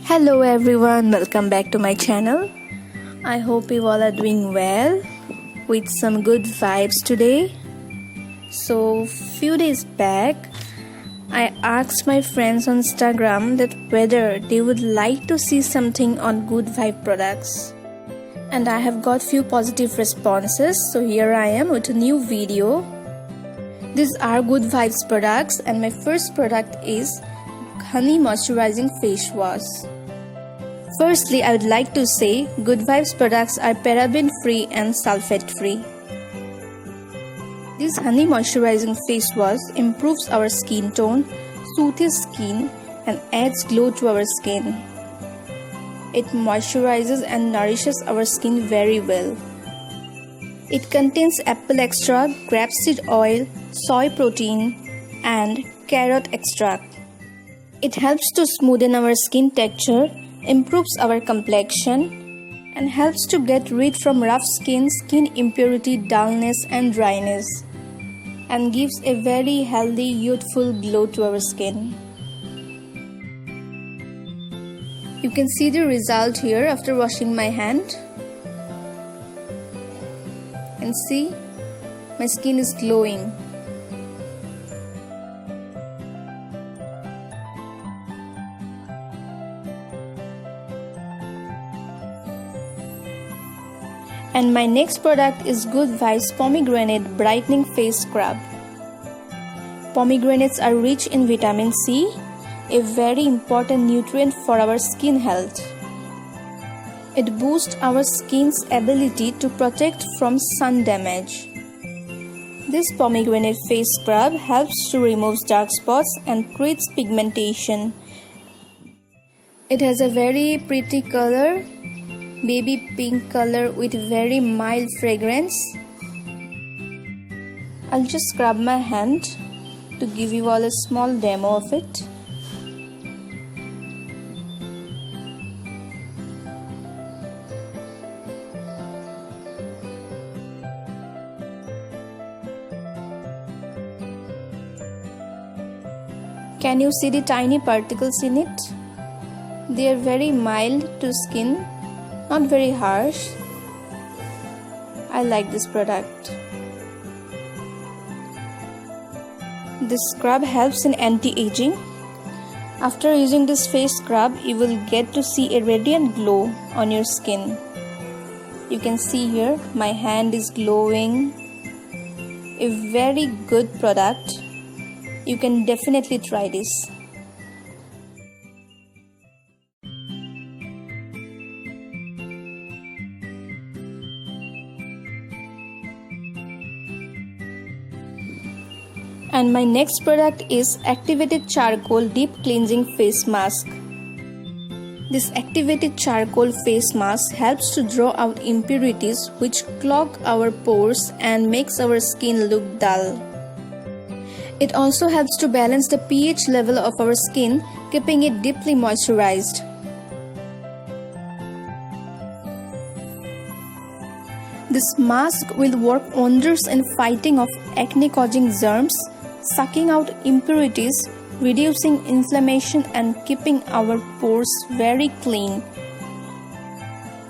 Hello everyone, welcome back to my channel. I hope you all are doing well with some good vibes today. So few days back I asked my friends on Instagram that whether they would like to see something on Good Vibe products, and I have got few positive responses, so here I am with a new video. These are Good Vibes products, and my first product is Honey Moisturizing Face Wash. Firstly, I would like to say Good Vibes products are paraben free and sulfate free. This Honey Moisturizing Face Wash improves our skin tone, soothes skin and adds glow to our skin. It moisturizes and nourishes our skin very well. It contains apple extract, grapeseed oil, soy protein and carrot extract. It helps to smoothen our skin texture, improves our complexion, and helps to get rid from rough skin, skin impurity, dullness and dryness, and gives a very healthy, youthful glow to our skin. You can see the result here after washing my hand. And see, my skin is glowing. And my next product is Good Vibes Pomegranate Brightening Face Scrub. Pomegranates are rich in vitamin C, a very important nutrient for our skin health. It boosts our skin's ability to protect from sun damage. This pomegranate face scrub helps to remove dark spots and creates pigmentation. It has a very pretty color, baby pink color with very mild fragrance. I'll just scrub my hand to give you all a small demo of it. Can you see the tiny particles in it? They are very mild to skin, not very harsh. I like this product. This scrub helps in anti-aging. After using this face scrub, you will get to see a radiant glow on your skin. You can see here, my hand is glowing. A very good product. You can definitely try this. And my next product is Activated Charcoal Deep Cleansing Face Mask. This activated charcoal face mask helps to draw out impurities which clog our pores and makes our skin look dull. It also helps to balance the pH level of our skin, keeping it deeply moisturized. This mask will work wonders in fighting off acne-causing germs, sucking out impurities, reducing inflammation and keeping our pores very clean.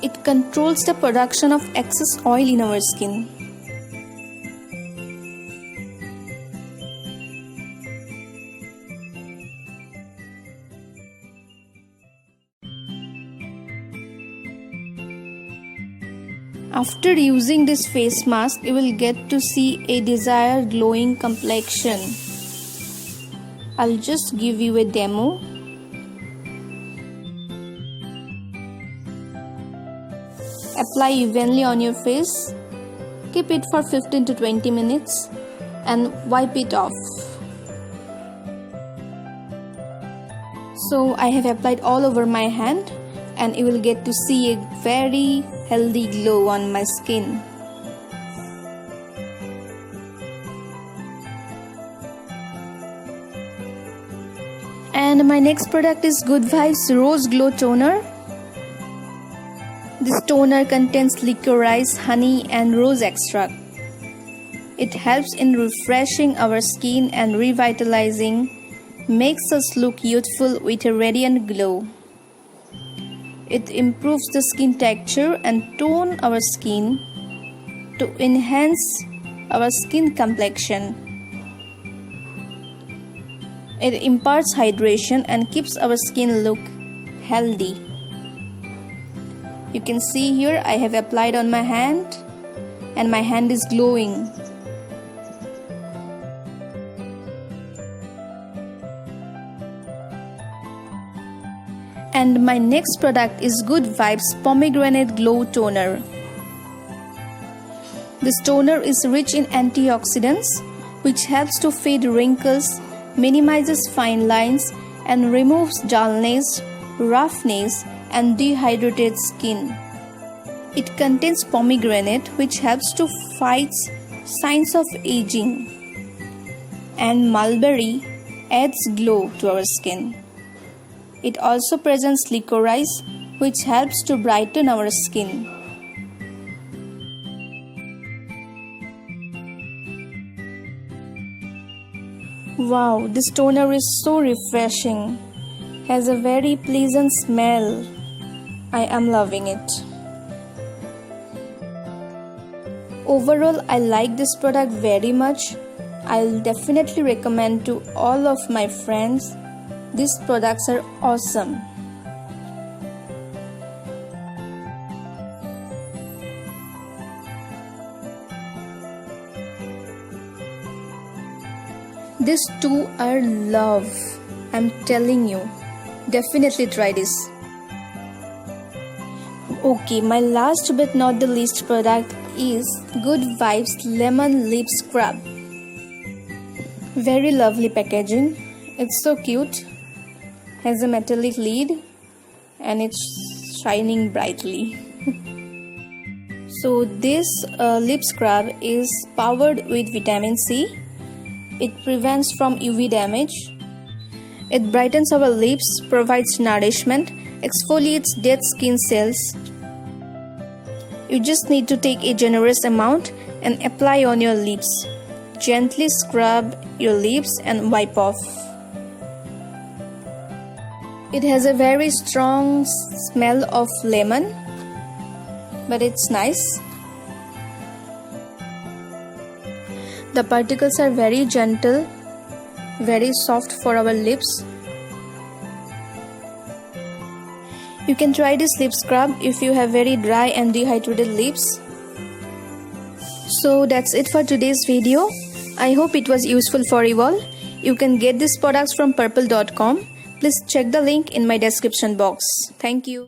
It controls the production of excess oil in our skin. After using this face mask, you will get to see a desired glowing complexion. I'll just give you a demo. Apply evenly on your face. Keep it for 15 to 20 minutes and wipe it off. So I have applied all over my hand, and you will get to see a very healthy glow on my skin. And my next product is Good Vibes Rose Glow Toner. This toner contains liquorized honey and rose extract. It helps in refreshing our skin and revitalizing, makes us look youthful with a radiant glow. It improves the skin texture and tone our skin to enhance our skin complexion. It imparts hydration and keeps our skin look healthy. You can see here I have applied on my hand and my hand is glowing. And my next product is Good Vibes Pomegranate Glow Toner. This toner is rich in antioxidants, which helps to fade wrinkles, minimizes fine lines, and removes dullness, roughness, and dehydrated skin. It contains pomegranate, which helps to fight signs of aging, and mulberry adds glow to our skin. It also presents licorice, which helps to brighten our skin. Wow, this toner is so refreshing. Has a very pleasant smell. I am loving it. Overall, I like this product very much. I'll definitely recommend to all of my friends. These products are awesome. These two are love. I'm telling you. Definitely try this. Okay, my last but not the least product is Good Vibes Lemon Lip Scrub. Very lovely packaging. It's so cute. Has a metallic lid and it's shining brightly. So this lip scrub is powered with vitamin C. It prevents from UV damage. It brightens our lips, provides nourishment, exfoliates dead skin cells. You just need to take a generous amount and apply on your lips. Gently scrub your lips and wipe off. It has a very strong smell of lemon, but it's nice. The particles are very gentle, very soft for our lips. You can try this lip scrub if you have very dry and dehydrated lips. So that's it for today's video. I hope it was useful for you all. You can get these products from purplle.com. Please check the link in my description box. Thank you.